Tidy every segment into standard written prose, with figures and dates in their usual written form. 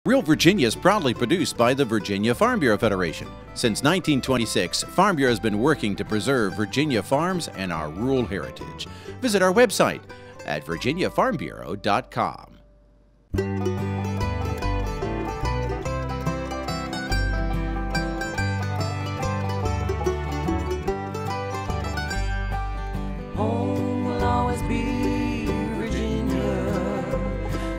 Real Virginia is proudly produced by the Virginia Farm Bureau Federation. Since 1926, Farm Bureau has been working to preserve Virginia farms and our rural heritage. Visit our website at virginiafarmbureau.com. Home will always be Virginia,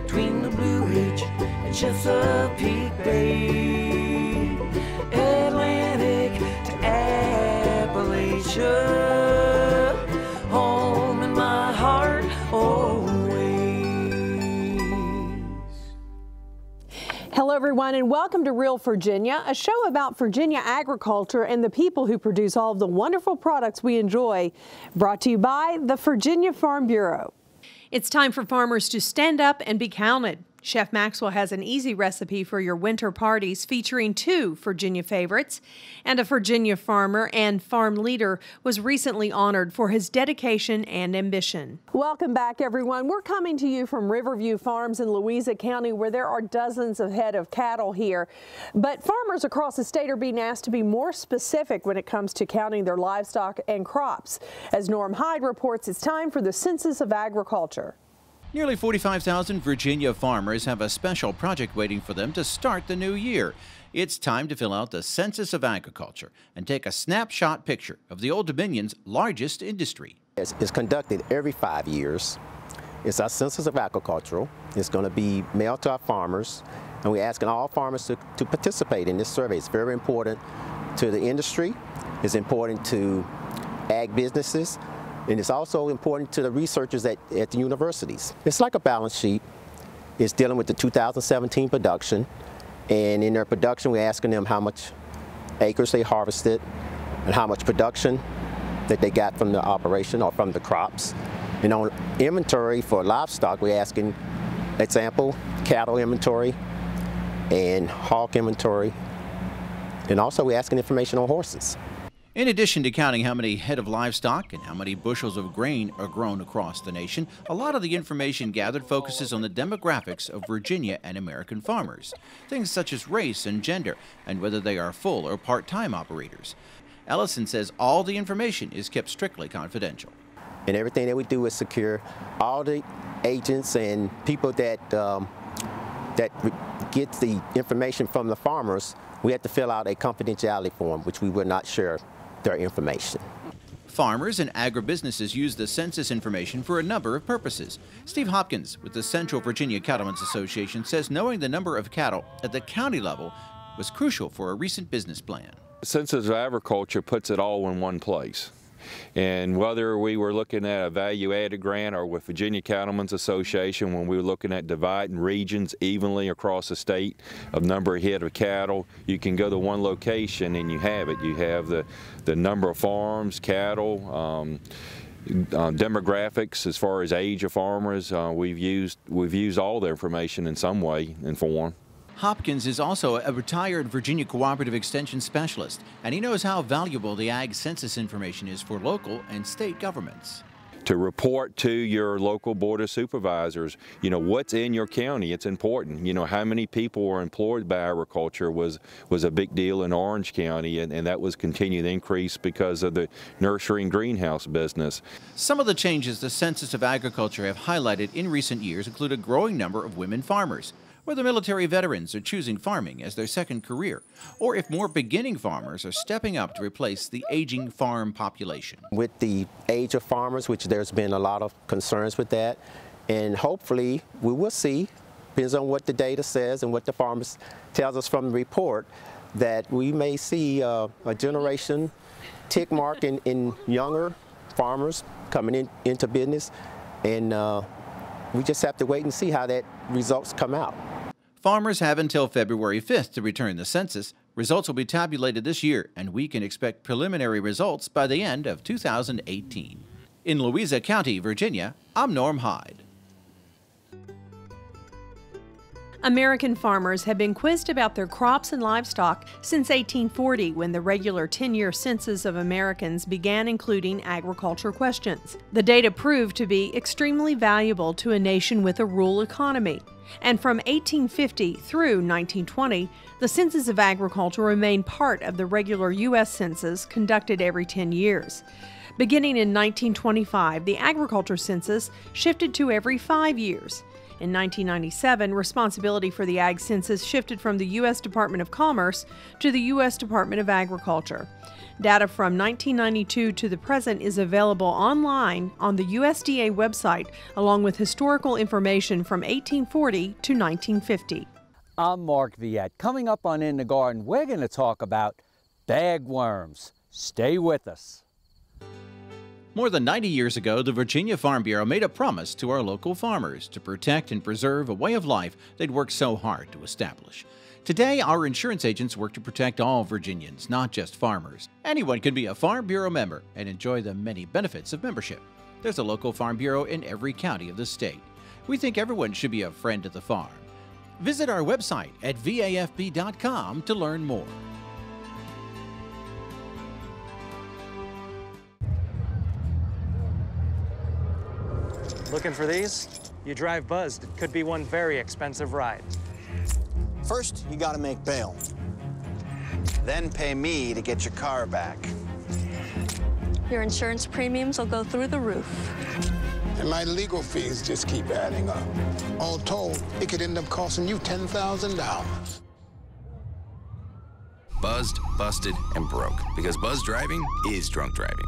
between the Blue Ridge and Chesapeake Bay, Atlantic to Appalachia, home in my heart always. Hello everyone and welcome to Real Virginia, a show about Virginia agriculture and the people who produce all of the wonderful products we enjoy, brought to you by the Virginia Farm Bureau. It's time for farmers to stand up and be counted. Chef Maxwell has an easy recipe for your winter parties featuring two Virginia favorites, and a Virginia farmer and farm leader was recently honored for his dedication and ambition. Welcome back, everyone. We're coming to you from Riverview Farms in Louisa County, where there are dozens of head of cattle here. But farmers across the state are being asked to be more specific when it comes to counting their livestock and crops. As Norm Hyde reports, it's time for the Census of Agriculture. Nearly 45,000 Virginia farmers have a special project waiting for them to start the new year. It's time to fill out the Census of Agriculture and take a snapshot picture of the Old Dominion's largest industry. It's conducted every 5 years. It's our Census of Agriculture. It's going to be mailed to our farmers, and we're asking all farmers to participate in this survey. It's very important to the industry. It's important to ag businesses. And it's also important to the researchers at the universities. It's like a balance sheet. It's dealing with the 2017 production. And in their production, we're asking them how much acres they harvested and how much production that they got from the operation or from the crops. And on inventory for livestock, we're asking, example, cattle inventory and hog inventory. And also we're asking information on horses. In addition to counting how many head of livestock and how many bushels of grain are grown across the nation, a lot of the information gathered focuses on the demographics of Virginia and American farmers. Things such as race and gender, and whether they are full or part-time operators. Ellison says all the information is kept strictly confidential. And everything that we do is secure. All the agents and people that get the information from the farmers, we have to fill out a confidentiality form, which we will not share their information. Farmers and agribusinesses use the census information for a number of purposes. Steve Hopkins with the Central Virginia Cattlemen's Association says knowing the number of cattle at the county level was crucial for a recent business plan. The Census of Agriculture puts it all in one place. And whether we were looking at a value-added grant or with Virginia Cattlemen's Association, when we were looking at dividing regions evenly across the state of number of head of cattle, you can go to one location and you have it. You have the number of farms, cattle, demographics as far as age of farmers. We've used all the information in some way and form. Hopkins is also a retired Virginia Cooperative Extension Specialist, and he knows how valuable the ag census information is for local and state governments. To report to your local board of supervisors, what's in your county, it's important. How many people were employed by agriculture was a big deal in Orange County, and that was continued to increase because of the nursery and greenhouse business. Some of the changes the Census of Agriculture have highlighted in recent years include a growing number of women farmers, whether military veterans are choosing farming as their second career, or if more beginning farmers are stepping up to replace the aging farm population. With the age of farmers, which there's been a lot of concerns with that, and hopefully we will see, depends on what the data says and what the farmers tells us from the report, that we may see a generation tick mark in younger farmers coming into business, and we just have to wait and see how that results come out. Farmers have until February 5th to return the census. Results will be tabulated this year, and we can expect preliminary results by the end of 2018. In Louisa County, Virginia, I'm Norm Hyde. American farmers have been quizzed about their crops and livestock since 1840, when the regular 10-year census of Americans began including agriculture questions. The data proved to be extremely valuable to a nation with a rural economy. And from 1850 through 1920, the Census of Agriculture remained part of the regular U.S. Census conducted every 10 years. Beginning in 1925, the agriculture census shifted to every 5 years. In 1997, responsibility for the Ag Census shifted from the U.S. Department of Commerce to the U.S. Department of Agriculture. Data from 1992 to the present is available online on the USDA website, along with historical information from 1840 to 1950. I'm Mark Viette. Coming up on In the Garden, we're going to talk about bagworms. Stay with us. More than 90 years ago, the Virginia Farm Bureau made a promise to our local farmers to protect and preserve a way of life they'd worked so hard to establish. Today, our insurance agents work to protect all Virginians, not just farmers. Anyone can be a Farm Bureau member and enjoy the many benefits of membership. There's a local Farm Bureau in every county of the state. We think everyone should be a friend of the farm. Visit our website at vafb.com to learn more. Looking for these? You drive Buzzed. It could be one very expensive ride. First, you gotta make bail. Then pay me to get your car back. Your insurance premiums will go through the roof. And my legal fees just keep adding up. All told, it could end up costing you $10,000. Buzzed, busted, and broke. Because buzz driving is drunk driving.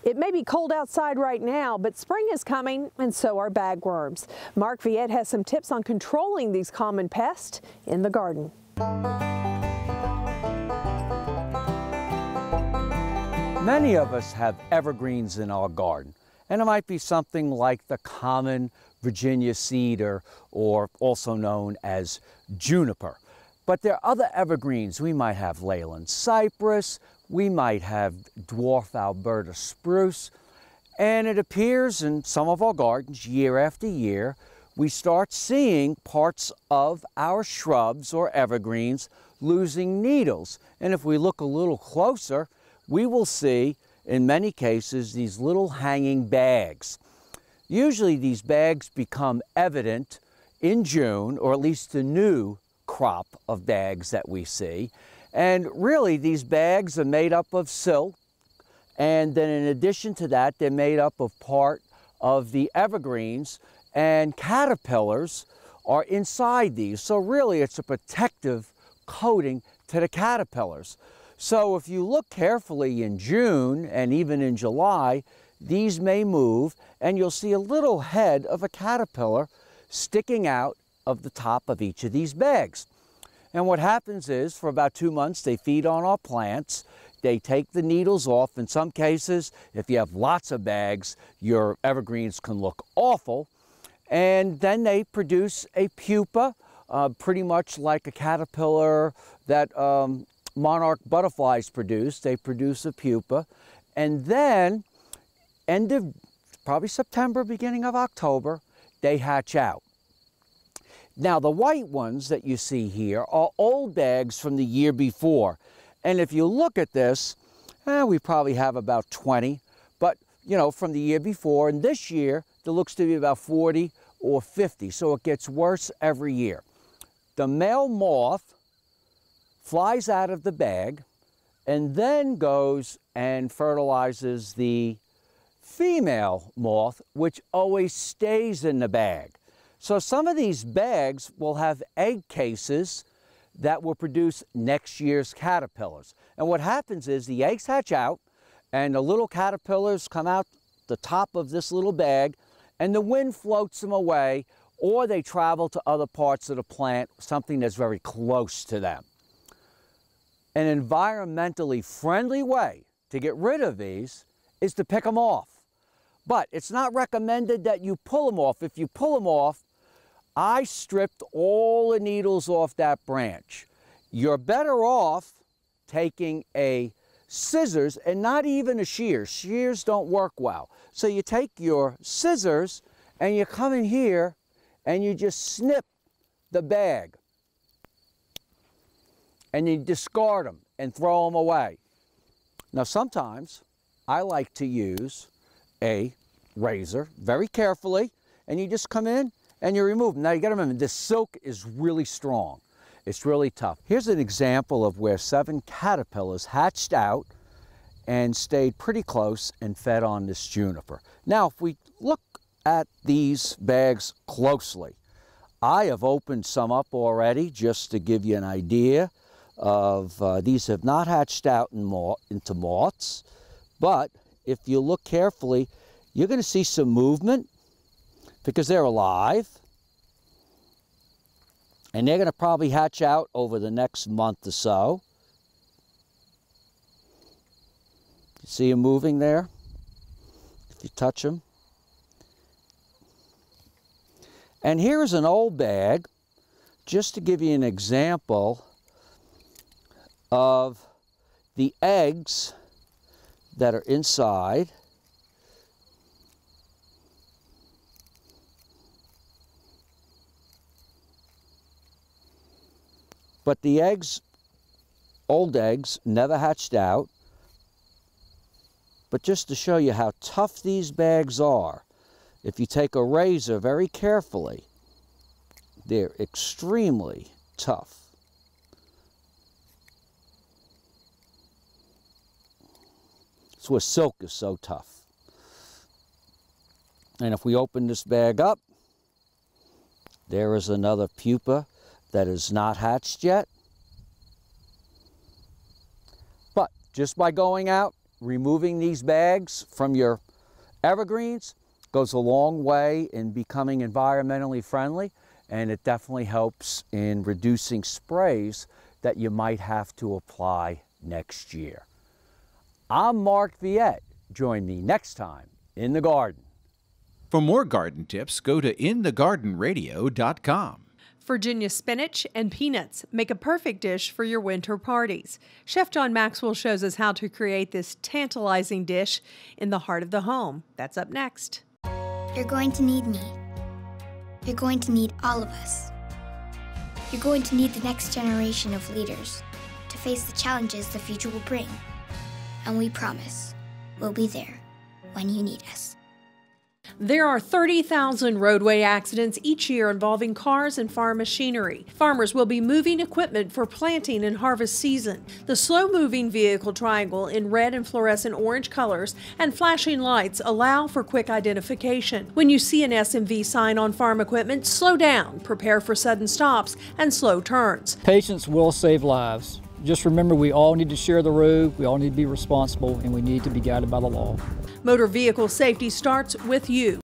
It may be cold outside right now, but spring is coming, and so are bagworms. Mark Viette has some tips on controlling these common pests in the garden. Many of us have evergreens in our garden, and it might be something like the common Virginia cedar, or also known as juniper. But there are other evergreens. We might have Leyland cypress, we might have dwarf Alberta spruce, and it appears in some of our gardens year after year, we start seeing parts of our shrubs or evergreens losing needles. And if we look a little closer, we will see, in many cases, these little hanging bags. Usually these bags become evident in June, or at least the new crop of bags that we see. And really, these bags are made up of silk, and then in addition to that, they're made up of part of the evergreens, and caterpillars are inside these. So really, it's a protective coating to the caterpillars. So if you look carefully in June and even in July, these may move, and you'll see a little head of a caterpillar sticking out of the top of each of these bags. And what happens is, for about 2 months, they feed on our plants. They take the needles off. In some cases, if you have lots of bags, your evergreens can look awful. And then they produce a pupa, pretty much like a caterpillar that monarch butterflies produce. They produce a pupa. And then, end of probably September, beginning of October, they hatch out. Now, the white ones that you see here are old bags from the year before. And if you look at this, we probably have about 20, but, you know, from the year before. And this year, there looks to be about 40 or 50, so it gets worse every year. The male moth flies out of the bag and then goes and fertilizes the female moth, which always stays in the bag. So some of these bags will have egg cases that will produce next year's caterpillars. And what happens is the eggs hatch out and the little caterpillars come out the top of this little bag, and the wind floats them away, or they travel to other parts of the plant, something that's very close to them. An environmentally friendly way to get rid of these is to pick them off. But it's not recommended that you pull them off. If you pull them off, I stripped all the needles off that branch. You're better off taking a scissors and not even a shear. Shears don't work well. So you take your scissors and you come in here and you just snip the bag. And you discard them and throw them away. Now sometimes I like to use a razor very carefully, and you just come in and you remove them. Now you got to remember, this silk is really strong. It's really tough. Here's an example of where 7 caterpillars hatched out and stayed pretty close and fed on this juniper. Now if we look at these bags closely, I have opened some up already just to give you an idea of, these have not hatched out into moths, but if you look carefully, you're going to see some movement because they're alive, and they're going to probably hatch out over the next month or so. You see them moving there if you touch them. And here's an old bag, just to give you an example of the eggs that are inside. But the eggs, old eggs, never hatched out. But just to show you how tough these bags are, if you take a razor very carefully, they're extremely tough. That's why silk is so tough. And if we open this bag up, there is another pupa that is not hatched yet. But just by going out, removing these bags from your evergreens goes a long way in becoming environmentally friendly, and it definitely helps in reducing sprays that you might have to apply next year. I'm Mark Viette. Join me next time in the garden. For more garden tips, go to inthegardenradio.com. Virginia spinach and peanuts make a perfect dish for your winter parties. Chef John Maxwell shows us how to create this tantalizing dish in the heart of the home. That's up next. You're going to need me. You're going to need all of us. You're going to need the next generation of leaders to face the challenges the future will bring. And we promise we'll be there when you need us. There are 30,000 roadway accidents each year involving cars and farm machinery. Farmers will be moving equipment for planting and harvest season. The slow-moving vehicle triangle in red and fluorescent orange colors and flashing lights allow for quick identification. When you see an SMV sign on farm equipment, slow down, prepare for sudden stops and slow turns. Patience will save lives. Just remember, we all need to share the road, we all need to be responsible, and we need to be guided by the law. Motor vehicle safety starts with you.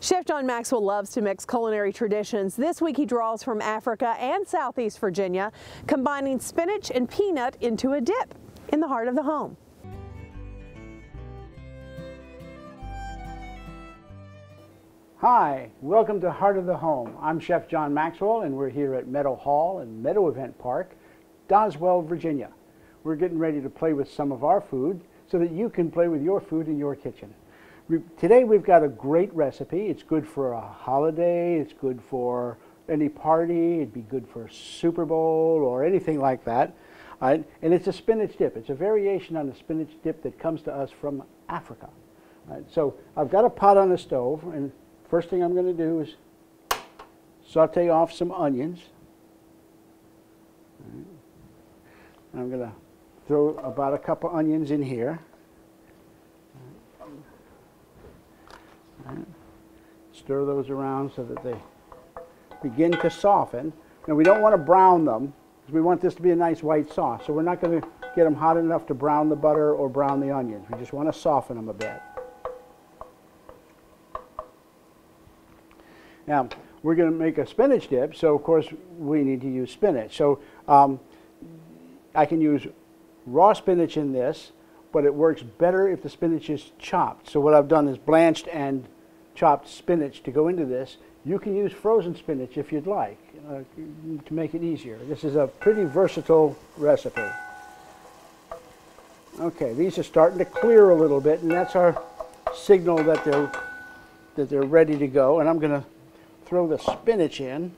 Chef John Maxwell loves to mix culinary traditions. This week he draws from Africa and Southeast Virginia, combining spinach and peanut into a dip in the heart of the home. Hi, welcome to Heart of the Home. I'm Chef John Maxwell, and we're here at Meadow Hall and Meadow Event Park, Doswell, Virginia. We're getting ready to play with some of our food so that you can play with your food in your kitchen. Today we've got a great recipe. It's good for a holiday, it's good for any party, it'd be good for a Super Bowl or anything like that. And it's a spinach dip. It's a variation on the spinach dip that comes to us from Africa. So I've got a pot on the stove, and first thing I'm going to do is saute off some onions. I'm going to throw about a cup of onions in here. Stir those around so that they begin to soften. Now we don't want to brown them because we want this to be a nice white sauce. So we're not going to get them hot enough to brown the butter or brown the onions. We just want to soften them a bit. Now, we're going to make a spinach dip, so of course we need to use spinach. So I can use raw spinach in this, but it works better if the spinach is chopped. So what I've done is blanched and chopped spinach to go into this. You can use frozen spinach if you'd like to make it easier. This is a pretty versatile recipe. Okay, these are starting to clear a little bit, and that's our signal that that they're ready to go, and I'm going to throw the spinach in.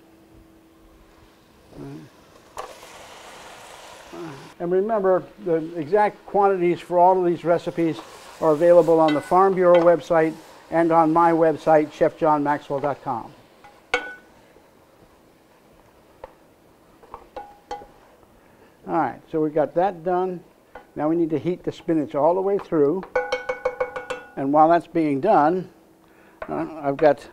And remember, the exact quantities for all of these recipes are available on the Farm Bureau website and on my website, chefjohnmaxwell.com. All right, so we got that done. Now we need to heat the spinach all the way through. And while that's being done, I've got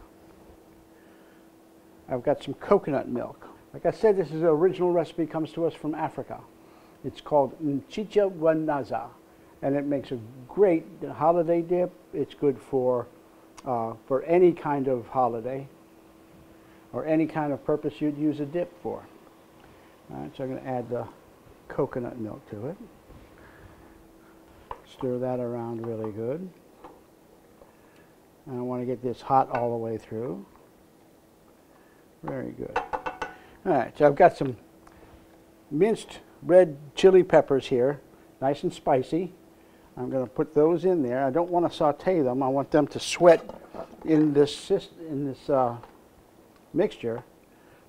some coconut milk. Like I said, this is an original recipe, comes to us from Africa. It's called Mchicha Wanaza, and it makes a great holiday dip. It's good for any kind of holiday or any kind of purpose you'd use a dip for. All right, so I'm going to add the coconut milk to it. Stir that around really good. And I want to get this hot all the way through. Very good. All right, so I've got some minced red chili peppers here, nice and spicy. I'm going to put those in there. I don't want to saute them. I want them to sweat in this mixture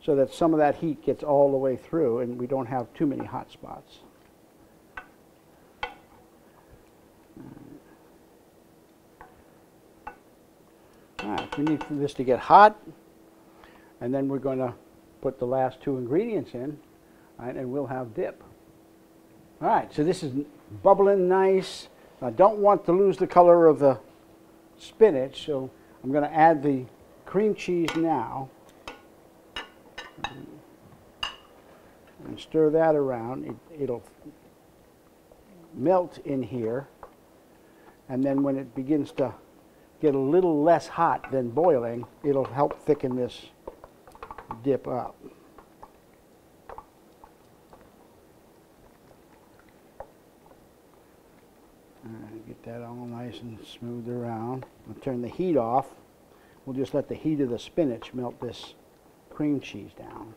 so that some of that heat gets all the way through and we don't have too many hot spots. All right, we need this to get hot, and then we're going to put the last two ingredients in, right, and we'll have dip. All right, so this is bubbling nice. I don't want to lose the color of the spinach, so I'm going to add the cream cheese now. And stir that around. It'll melt in here, and then when it begins to get a little less hot than boiling, it'll help thicken this dip up. Get that all nice and smooth around. I'll turn the heat off. We'll just let the heat of the spinach melt this cream cheese down.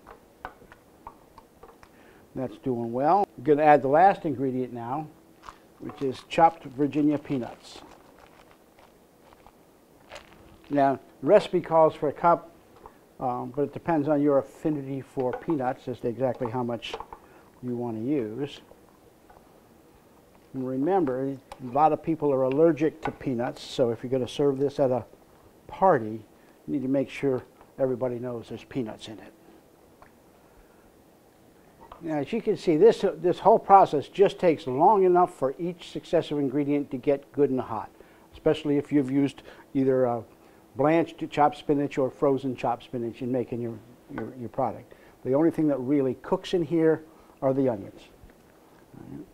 That's doing well. I'm going to add the last ingredient now, which is chopped Virginia peanuts. Now, the recipe calls for a cup, but it depends on your affinity for peanuts as to exactly how much you want to use. And remember, a lot of people are allergic to peanuts, so if you're going to serve this at a party, you need to make sure everybody knows there's peanuts in it. Now, as you can see, this whole process just takes long enough for each successive ingredient to get good and hot, especially if you've used either blanched chopped spinach or frozen chopped spinach in making your product. The only thing that really cooks in here are the onions. All right.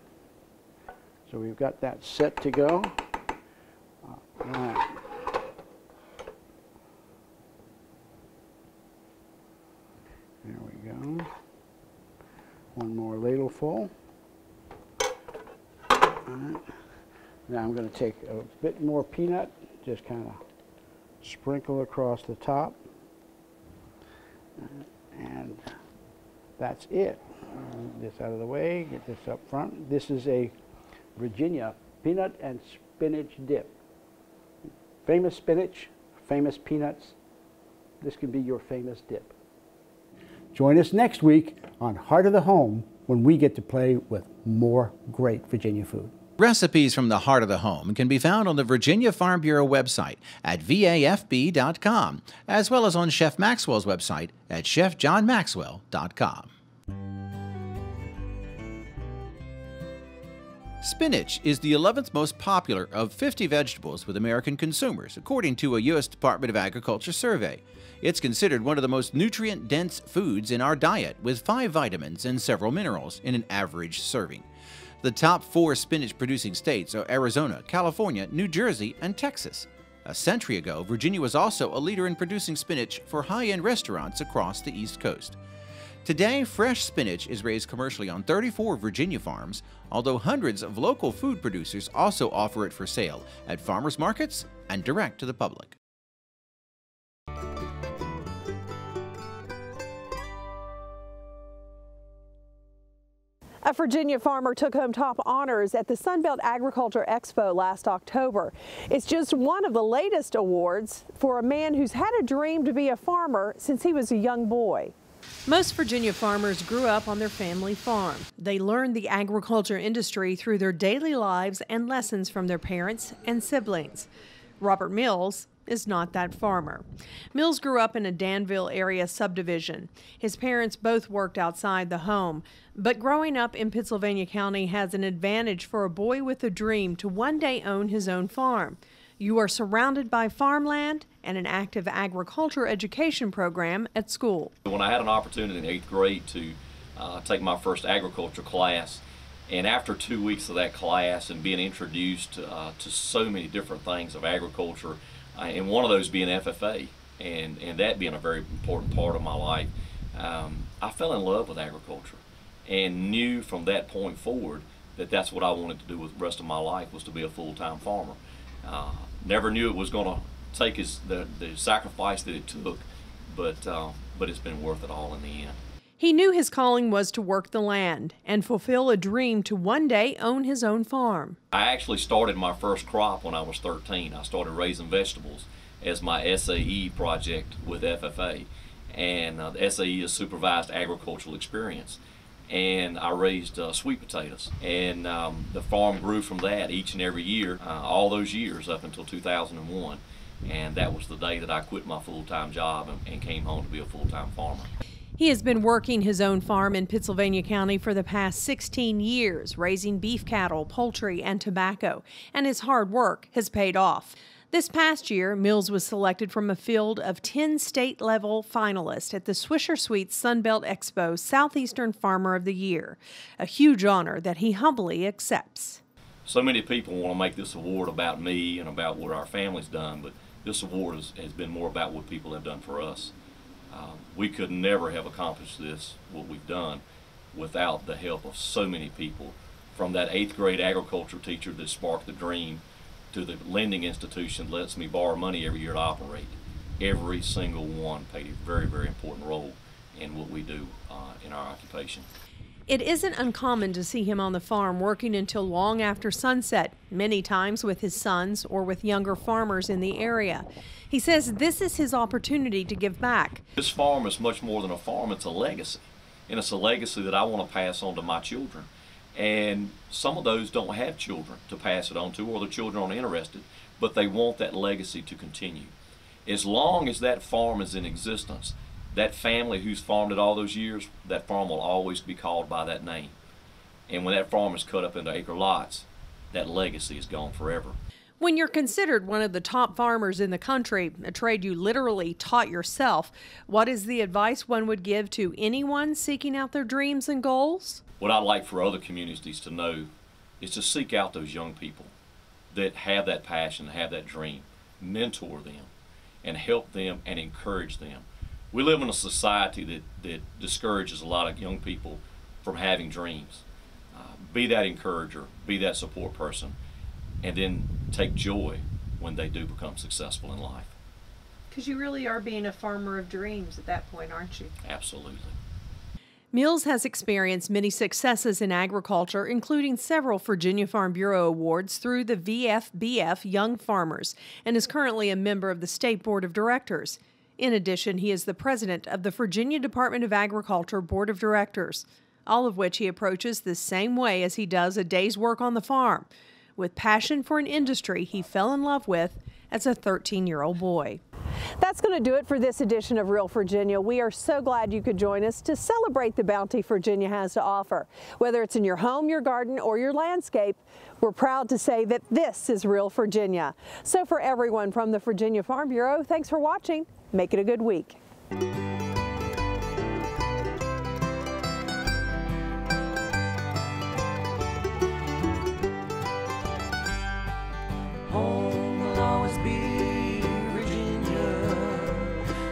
So we've got that set to go. All right. There we go. One more ladleful. All right. Now I'm going to take a bit more peanut, just kind of sprinkle across the top. And that's it. Move this out of the way, get this up front. This is a Virginia peanut and spinach dip. Famous spinach, famous peanuts. This can be your famous dip. Join us next week on Heart of the Home when we get to play with more great Virginia food. Recipes from the Heart of the Home can be found on the Virginia Farm Bureau website at vafb.com, as well as on Chef Maxwell's website at chefjohnmaxwell.com. Spinach is the 11th most popular of 50 vegetables with American consumers, according to a U.S. Department of Agriculture survey. It's considered one of the most nutrient-dense foods in our diet, with 5 vitamins and several minerals in an average serving. The top 4 spinach-producing states are Arizona, California, New Jersey, and Texas. A century ago, Virginia was also a leader in producing spinach for high-end restaurants across the East Coast. Today, fresh spinach is raised commercially on 34 Virginia farms, although hundreds of local food producers also offer it for sale at farmers markets and direct to the public. A Virginia farmer took home top honors at the Sunbelt Agriculture Expo last October. It's just one of the latest awards for a man who's had a dream to be a farmer since he was a young boy. Most Virginia farmers grew up on their family farm. They learned the agriculture industry through their daily lives and lessons from their parents and siblings. Robert Mills is not that farmer. Mills grew up in a Danville area subdivision. His parents both worked outside the home, but growing up in Pittsylvania County has an advantage for a boy with a dream to one day own his own farm. You are surrounded by farmland and an active agriculture education program at school. When I had an opportunity in 8th grade to take my first agriculture class, and after 2 weeks of that class and being introduced to so many different things of agriculture, and one of those being FFA, and that being a very important part of my life, I fell in love with agriculture and knew from that point forward that that's what I wanted to do with the rest of my life, was to be a full-time farmer. Never knew it was going to take the sacrifice that it took, but it's been worth it all in the end. He knew his calling was to work the land and fulfill a dream to one day own his own farm. I actually started my first crop when I was 13. I started raising vegetables as my SAE project with FFA, and the SAE is Supervised Agricultural Experience. And I raised sweet potatoes, and the farm grew from that each and every year, all those years up until 2001, and that was the day that I quit my full-time job and came home to be a full-time farmer. He has been working his own farm in Pittsylvania County for the past 16 years, raising beef cattle, poultry, and tobacco, and his hard work has paid off. This past year, Mills was selected from a field of 10 state-level finalists at the Swisher Sweets Sunbelt Expo Southeastern Farmer of the Year, a huge honor that he humbly accepts. So many people want to make this award about me and about what our family's done, but this award has been more about what people have done for us. We could never have accomplished this, what we've done, without the help of so many people, from that 8th grade agriculture teacher that sparked the dream to the lending institution that lets me borrow money every year to operate. Every single one played a very, very important role in what we do in our occupation. It isn't uncommon to see him on the farm working until long after sunset, many times with his sons or with younger farmers in the area. He says this is his opportunity to give back. This farm is much more than a farm, it's a legacy. And it's a legacy that I want to pass on to my children. And some of those don't have children to pass it on to, or the children aren't interested, but they want that legacy to continue. As long as that farm is in existence, that family who's farmed it all those years, that farm will always be called by that name. And when that farm is cut up into acre lots, that legacy is gone forever. When you're considered one of the top farmers in the country, a trade you literally taught yourself, what is the advice one would give to anyone seeking out their dreams and goals? What I'd like for other communities to know is to seek out those young people that have that passion, have that dream, mentor them, and help them and encourage them. We live in a society that discourages a lot of young people from having dreams. Be that encourager, be that support person, and then take joy when they do become successful in life. Because you really are being a farmer of dreams at that point, aren't you? Absolutely. Mills has experienced many successes in agriculture, including several Virginia Farm Bureau awards through the VFBF Young Farmers, and is currently a member of the State Board of Directors. In addition, he is the president of the Virginia Department of Agriculture Board of Directors, all of which he approaches the same way as he does a day's work on the farm, with passion for an industry he fell in love with as a 13-year-old boy. That's going to do it for this edition of Real Virginia. We are so glad you could join us to celebrate the bounty Virginia has to offer. Whether it's in your home, your garden, or your landscape, we're proud to say that this is Real Virginia. So for everyone from the Virginia Farm Bureau, thanks for watching. Make it a good week. Home will always be Virginia,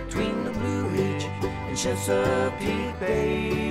between the Blue Ridge and Chesapeake Bay.